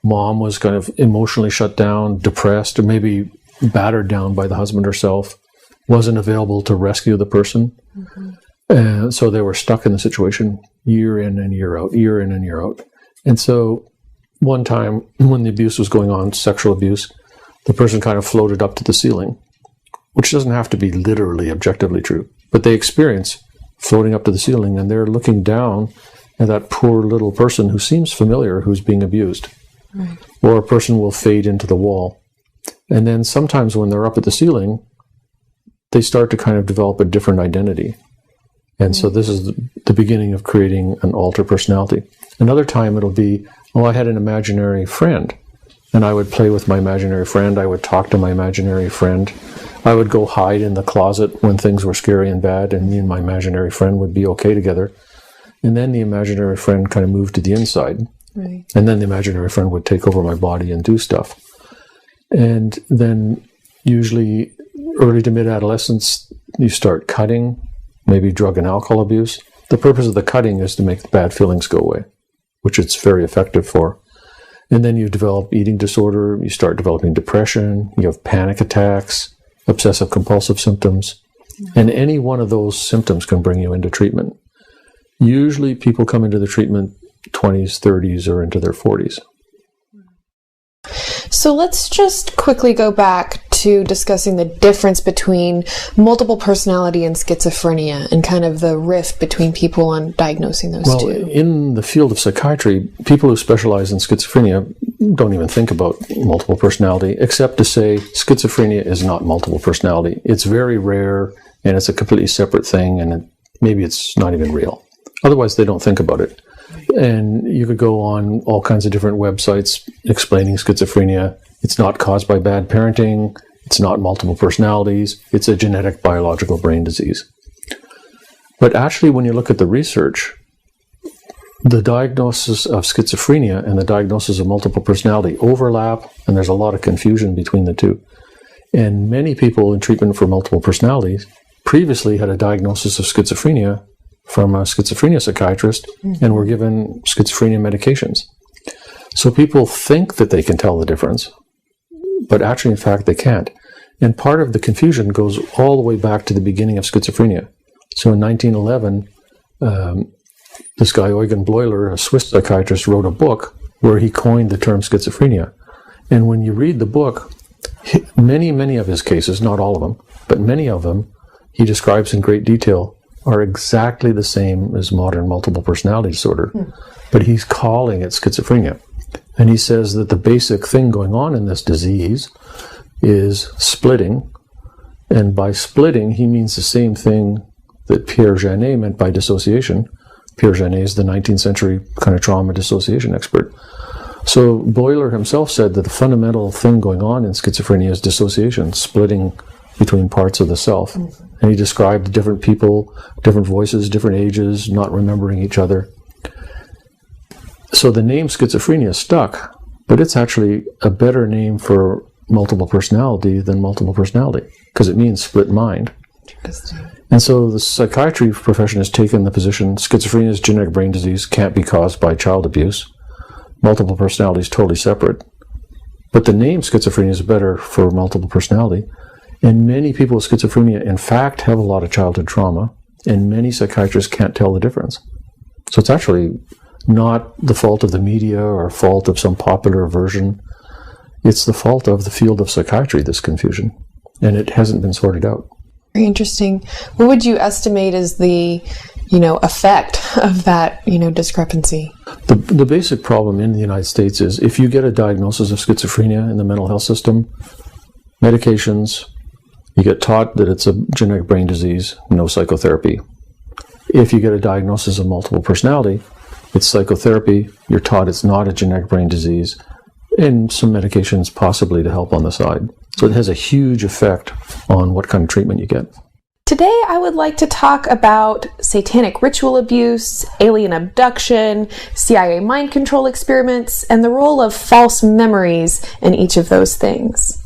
Mom was kind of emotionally shut down, depressed, or maybe battered down by the husband herself, wasn't available to rescue the person. Mm-hmm. And so they were stuck in the situation year in and year out, year in and year out. And so one time when the abuse was going on, sexual abuse, the person kind of floated up to the ceiling, which doesn't have to be literally objectively true, but they experience floating up to the ceiling, and they're looking down at that poor little person who seems familiar, who's being abused. Right. Or a person will fade into the wall. And then sometimes when they're up at the ceiling, they start to kind of develop a different identity. And so this is the beginning of creating an alter personality. Another time it'll be, I had an imaginary friend, and I would play with my imaginary friend. I would talk to my imaginary friend. I would go hide in the closet when things were scary and bad, and me and my imaginary friend would be okay together. And then the imaginary friend kind of moved to the inside. Right. And then the imaginary friend would take over my body and do stuff. And then usually early to mid-adolescence, you start cutting, maybe drug and alcohol abuse. The purpose of the cutting is to make the bad feelings go away, which it's very effective for. And then you develop eating disorder, you start developing depression, you have panic attacks, obsessive compulsive symptoms, and any one of those symptoms can bring you into treatment. Usually people come into the treatment 20s, 30s, or into their 40s. So let's just quickly go back to discussing the difference between multiple personality and schizophrenia, and kind of the rift between people on diagnosing those two. Well, in the field of psychiatry, people who specialize in schizophrenia don't even think about multiple personality, except to say schizophrenia is not multiple personality. It's very rare, and it's a completely separate thing, and maybe it's not even real. Otherwise, they don't think about it. And you could go on all kinds of different websites explaining schizophrenia. It's not caused by bad parenting. It's not multiple personalities. It's a genetic biological brain disease. But actually, when you look at the research, the diagnosis of schizophrenia and the diagnosis of multiple personality overlap, and there's a lot of confusion between the two. And many people in treatment for multiple personalities previously had a diagnosis of schizophrenia from a schizophrenia psychiatrist, and were given schizophrenia medications. So people think that they can tell the difference, but actually, in fact, they can't. And part of the confusion goes all the way back to the beginning of schizophrenia. So in 1911, this guy, Eugen Bleuler, a Swiss psychiatrist, wrote a book where he coined the term schizophrenia. And when you read the book, many of his cases, not all of them, but many of them, he describes in great detail, are exactly the same as modern multiple personality disorder, but he's calling it schizophrenia. And he says that the basic thing going on in this disease is splitting, and by splitting, he means the same thing that Pierre Janet meant by dissociation. Pierre Janet is the 19th century kind of trauma dissociation expert. So Boiler himself said that the fundamental thing going on in schizophrenia is dissociation, splitting between parts of the self. And he described different people, different voices, different ages, not remembering each other. So the name schizophrenia stuck, but it's actually a better name for multiple personality than multiple personality, because it means split mind. And so the psychiatry profession has taken the position schizophrenia is genetic brain disease, can't be caused by child abuse. Multiple personality is totally separate. But the name schizophrenia is better for multiple personality. And many people with schizophrenia, in fact, have a lot of childhood trauma, and many psychiatrists can't tell the difference. So it's actually not the fault of the media or fault of some popular version. It's the fault of the field of psychiatry, this confusion, and it hasn't been sorted out. Very interesting. What would you estimate is the, effect of that, discrepancy? The basic problem in the United States is if you get a diagnosis of schizophrenia in the mental health system, medications, you get taught that it's a genetic brain disease, no psychotherapy. If you get a diagnosis of multiple personality, it's psychotherapy, you're taught it's not a genetic brain disease, and some medications possibly to help on the side. So it has a huge effect on what kind of treatment you get. Today, I would like to talk about satanic ritual abuse, alien abduction, CIA mind control experiments, and the role of false memories in each of those things.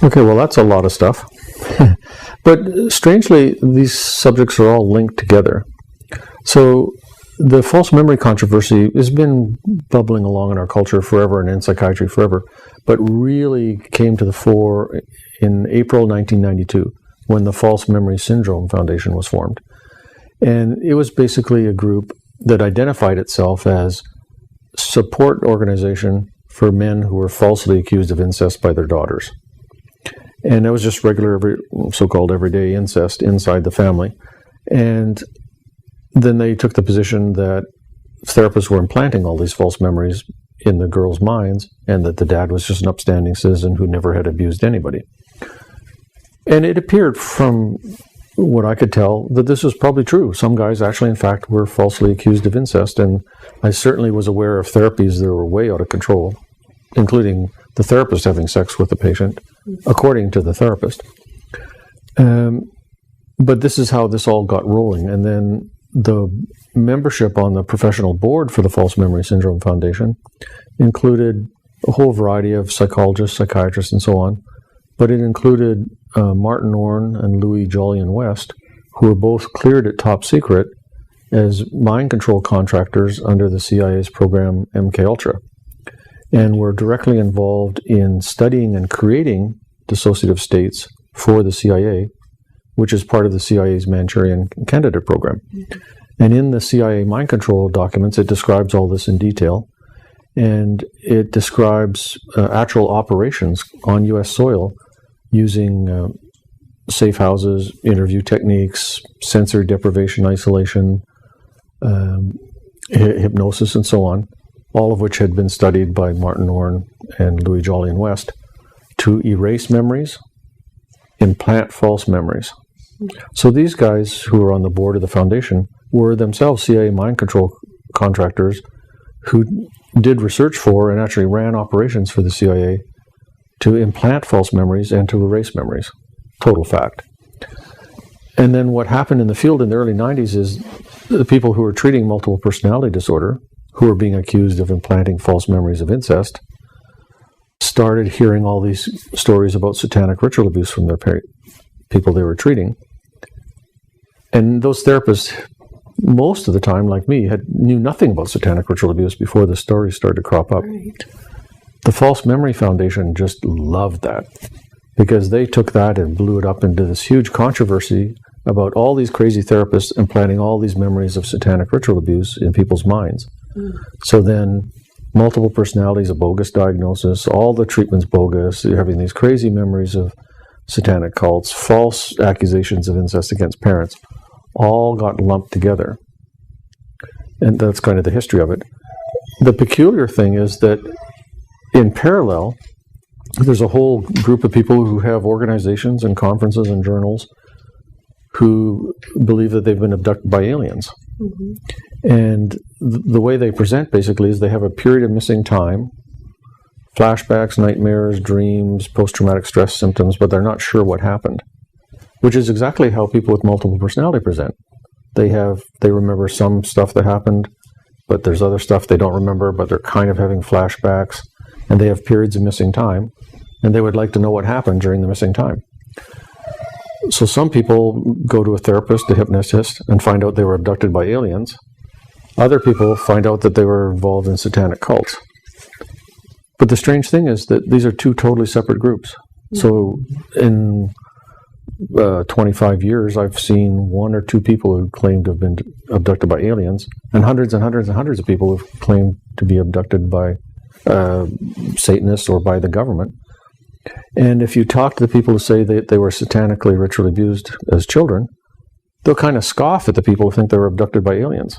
Okay, well, that's a lot of stuff. But strangely, these subjects are all linked together. So the false memory controversy has been bubbling along in our culture forever and in psychiatry forever, but really came to the fore in April 1992 when the False Memory Syndrome Foundation was formed. And it was basically a group that identified itself as support organization for men who were falsely accused of incest by their daughters. And it was just regular, so-called everyday incest inside the family. And then they took the position that therapists were implanting all these false memories in the girls' minds, and that the dad was just an upstanding citizen who never had abused anybody. And it appeared from what I could tell that this was probably true. Some guys actually, in fact, were falsely accused of incest, and I certainly was aware of therapies that were way out of control, including the therapist having sex with the patient, according to the therapist. But this is how this all got rolling. And then the membership on the professional board for the False Memory Syndrome Foundation included a whole variety of psychologists, psychiatrists, and so on. But it included Martin Orne and Louis Jolyon West, who were both cleared at top secret as mind control contractors under the CIA's program MKUltra, and were directly involved in studying and creating dissociative states for the CIA, which is part of the CIA's Manchurian Candidate program. And in the CIA mind control documents, it describes all this in detail, and it describes actual operations on U.S. soil using safe houses, interview techniques, sensory deprivation, isolation, hypnosis, and so on, all of which had been studied by Martin Orne and Louis Jolyon West to erase memories, implant false memories. So these guys who were on the board of the foundation were themselves CIA mind control contractors who did research for and actually ran operations for the CIA to implant false memories and to erase memories. Total fact. And then what happened in the field in the early 90s is the people who were treating multiple personality disorder, who were being accused of implanting false memories of incest, started hearing all these stories about satanic ritual abuse from their people they were treating. And those therapists, most of the time, like me, knew nothing about satanic ritual abuse before the stories started to crop up. Right. The False Memory Foundation just loved that, because they took that and blew it up into this huge controversy about all these crazy therapists implanting all these memories of satanic ritual abuse in people's minds. So then multiple personality is a bogus diagnosis, all the treatment's bogus, you're having these crazy memories of satanic cults, false accusations of incest against parents, all got lumped together. And that's kind of the history of it. The peculiar thing is that in parallel, there's a whole group of people who have organizations and conferences and journals who believe that they've been abducted by aliens. Mm-hmm. And the way they present basically is they have a period of missing time flashbacks, nightmares, dreams, post-traumatic stress symptoms, but they're not sure what happened, which is exactly how people with multiple personality present. They remember some stuff that happened, but there's other stuff they don't remember, but they're kind of having flashbacks, and they have periods of missing time, and they would like to know what happened during the missing time. So some people go to a therapist, a hypnotist, and find out they were abducted by aliens. Other people find out that they were involved in satanic cults. But the strange thing is that these are two totally separate groups. So in 25 years, I've seen one or two people who claim to have been abducted by aliens, and hundreds and hundreds and hundreds of people who claim to be abducted by Satanists or by the government. And if you talk to the people who say that they were satanically ritually abused as children, they'll kind of scoff at the people who think they were abducted by aliens.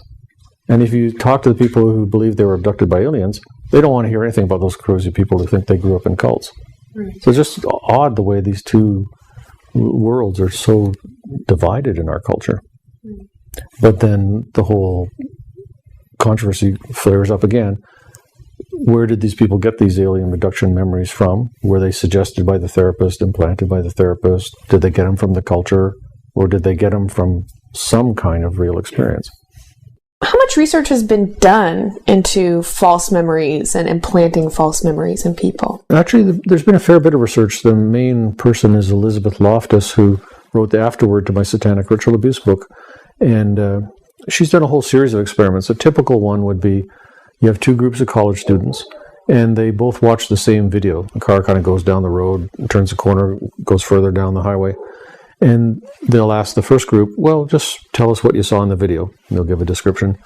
And if you talk to the people who believe they were abducted by aliens, they don't want to hear anything about those crazy people who think they grew up in cults. Right. So it's just odd the way these two worlds are so divided in our culture. Right. But then the whole controversy flares up again. Where did these people get these alien abduction memories from? Were they suggested by the therapist, implanted by the therapist? Did they get them from the culture? Or did they get them from some kind of real experience? How much research has been done into false memories and implanting false memories in people? Actually, there's been a fair bit of research. The main person is Elizabeth Loftus, who wrote the afterword to my Satanic Ritual Abuse book. And she's done a whole series of experiments. A typical one would be you have two groups of college students, and they both watch the same video. The car kind of goes down the road, turns the corner, goes further down the highway. And they'll ask the first group, well, just tell us what you saw in the video. And they'll give a description.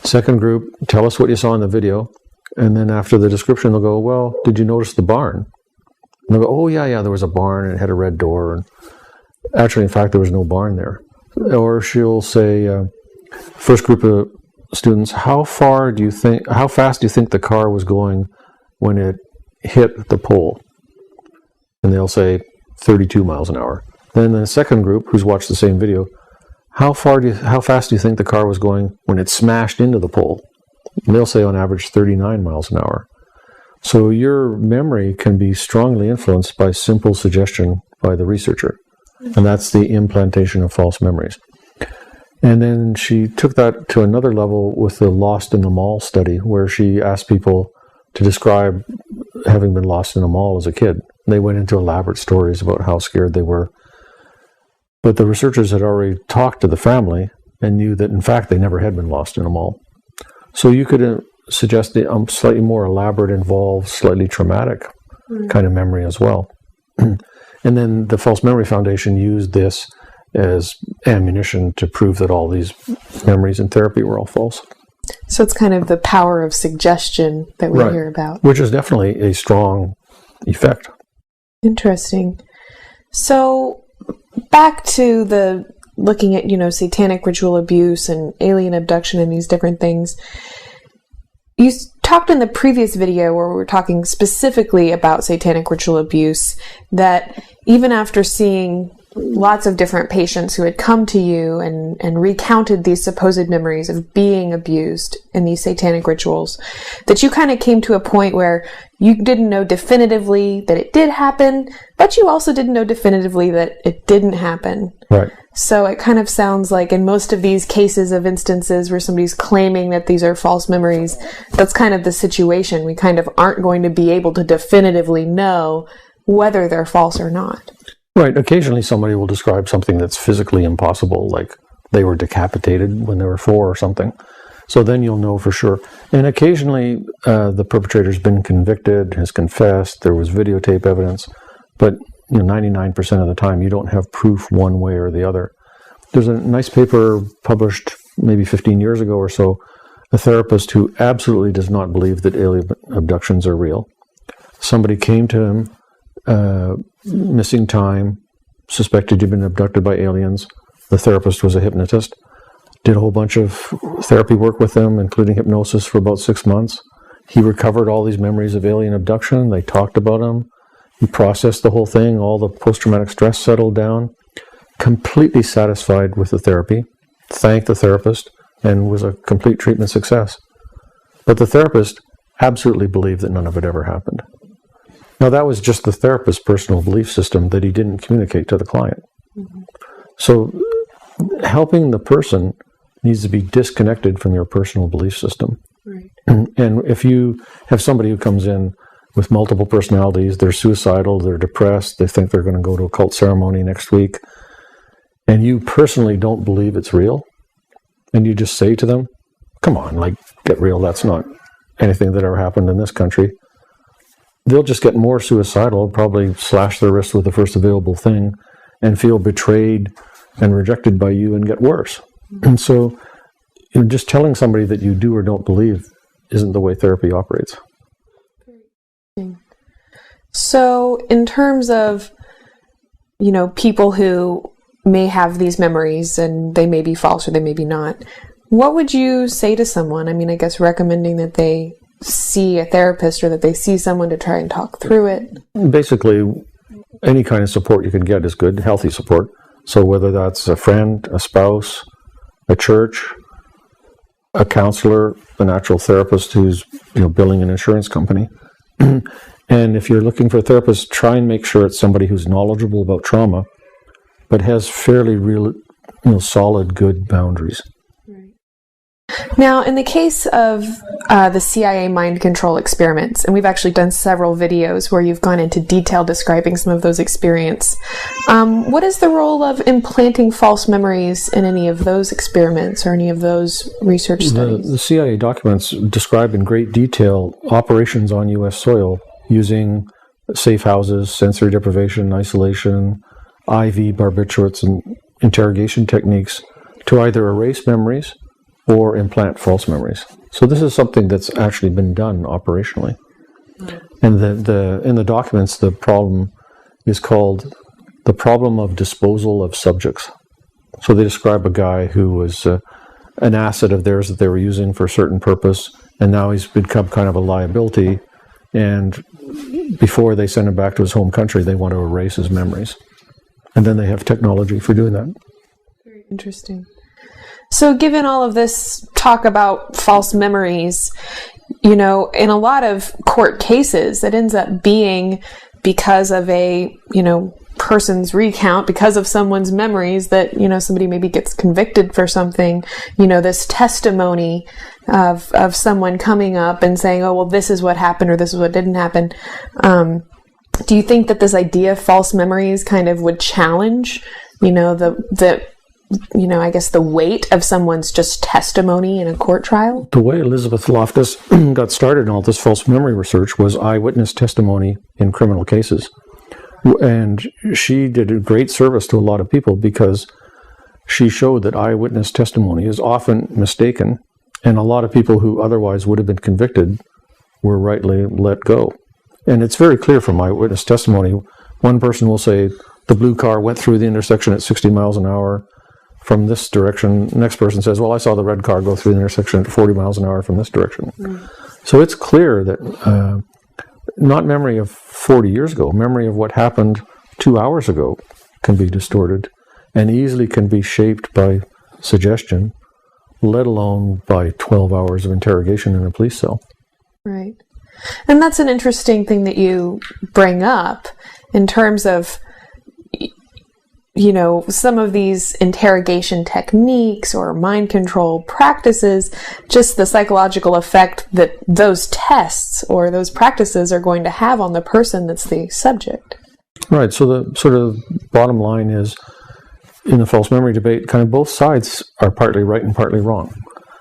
Second group, tell us what you saw in the video. And then after the description, they'll go, well, did you notice the barn? And they'll go, oh, yeah, there was a barn, and it had a red door. And actually, in fact, there was no barn there. Or she'll say, first group of students, how fast do you think the car was going when it hit the pole? And they'll say 32 miles an hour. Then the second group, who's watched the same video, how fast do you think the car was going when it smashed into the pole? And they'll say on average 39 miles an hour. So your memory can be strongly influenced by simple suggestion by the researcher. And that's the implantation of false memories. And then she took that to another level with the Lost in the Mall study, where she asked people to describe having been lost in a mall as a kid. They went into elaborate stories about how scared they were. But the researchers had already talked to the family and knew that, in fact, they never had been lost in a mall. So you could suggest the slightly more elaborate, involved, slightly traumatic kind of memory as well. And then the False Memory Foundation used this as ammunition to prove that all these memories in therapy were all false. So it's kind of the power of suggestion that we hear about. Which is definitely a strong effect. Interesting. So back to the looking at, satanic ritual abuse and alien abduction and these different things. You talked in the previous video where we were talking specifically about satanic ritual abuse that even after seeing lots of different patients who had come to you and recounted these supposed memories of being abused in these satanic rituals, that you kind of came to a point where you didn't know definitively that it did happen, but you also didn't know definitively that it didn't happen. Right. So it kind of sounds like in most of these cases of instances where somebody's claiming that these are false memories, that's kind of the situation. We kind of aren't going to be able to definitively know whether they're false or not. Right. Occasionally somebody will describe something that's physically impossible, like they were decapitated when they were 4 or something. So then you'll know for sure. And occasionally the perpetrator's been convicted, has confessed, there was videotape evidence, but 99% of the time you don't have proof one way or the other. There's a nice paper published maybe 15 years ago or so, a therapist who absolutely does not believe that alien abductions are real. Somebody came to him, missing time, suspected he'd been abducted by aliens. The therapist was a hypnotist. Did a whole bunch of therapy work with them, including hypnosis, for about 6 months. He recovered all these memories of alien abduction. They talked about them. He processed the whole thing. All the post-traumatic stress settled down. Completely satisfied with the therapy. Thanked the therapist and was a complete treatment success. But the therapist absolutely believed that none of it ever happened. Now, that was just the therapist's personal belief system that he didn't communicate to the client. So helping the person needs to be disconnected from your personal belief system. Right. And if you have somebody who comes in with multiple personalities, they're suicidal, they're depressed, they think they're going to go to a cult ceremony next week, and you personally don't believe it's real, and you just say to them, come on, like, get real, that's not anything that ever happened in this country. They'll just get more suicidal, probably slash their wrist with the first available thing, and feel betrayed and rejected by you and get worse. And so, just telling somebody that you do or don't believe isn't the way therapy operates. So, in terms of, people who may have these memories and they may be false or they may be not, what would you say to someone? I mean, I guess recommending that they see a therapist or that they see someone to try and talk through it. Basically, any kind of support you can get is good, healthy support. So whether that's a friend, a spouse, a church, a counselor, a natural therapist who's billing an insurance company. And if you're looking for a therapist, try and make sure it's somebody who's knowledgeable about trauma, but has fairly real, solid, good boundaries. Now, in the case of the CIA mind control experiments, and we've actually done several videos where you've gone into detail describing some of those experiences, what is the role of implanting false memories in any of those experiments or any of those research studies? The CIA documents describe in great detail operations on U.S. soil using safe houses, sensory deprivation, isolation, IV barbiturates, and interrogation techniques to either erase memories or implant false memories. So this is something that's actually been done operationally. And in the documents, the problem is called the problem of disposal of subjects. So they describe a guy who was an asset of theirs that they were using for a certain purpose, and now he's become kind of a liability, and before they send him back to his home country, they want to erase his memories. And then they have technology for doing that. Very interesting. So given all of this talk about false memories, in a lot of court cases, it ends up being because of a, person's recount, because of someone's memories that, somebody maybe gets convicted for something, this testimony of someone coming up and saying, oh, well, this is what happened or this is what didn't happen. Do you think that this idea of false memories kind of would challenge, I guess the weight of someone's just testimony in a court trial? The way Elizabeth Loftus got started in all this false memory research was eyewitness testimony in criminal cases. And she did a great service to a lot of people because she showed that eyewitness testimony is often mistaken, and a lot of people who otherwise would have been convicted were rightly let go. And it's very clear from eyewitness testimony. One person will say, the blue car went through the intersection at 60 miles an hour from this direction. The next person says, well, I saw the red car go through the intersection at 40 miles an hour from this direction. So it's clear that not memory of 40 years ago, memory of what happened 2 hours ago can be distorted and easily can be shaped by suggestion, let alone by 12 hours of interrogation in a police cell. Right. And that's an interesting thing that you bring up in terms of some of these interrogation techniques or mind control practices, just the psychological effect that those tests or those practices are going to have on the person that's the subject. Right. So the sort of bottom line is, in the false memory debate, kind of both sides are partly right and partly wrong.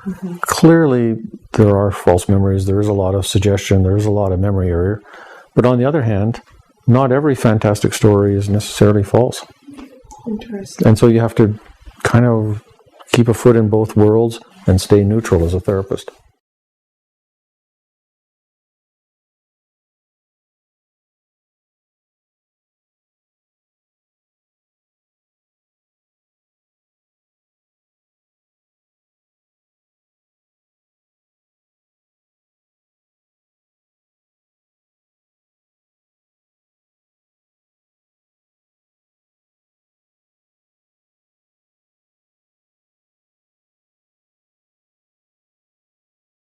Mm-hmm. Clearly, there are false memories. There is a lot of suggestion. There is a lot of memory error. But on the other hand, not every fantastic story is necessarily false. Interesting. And so you have to kind of keep a foot in both worlds and stay neutral as a therapist.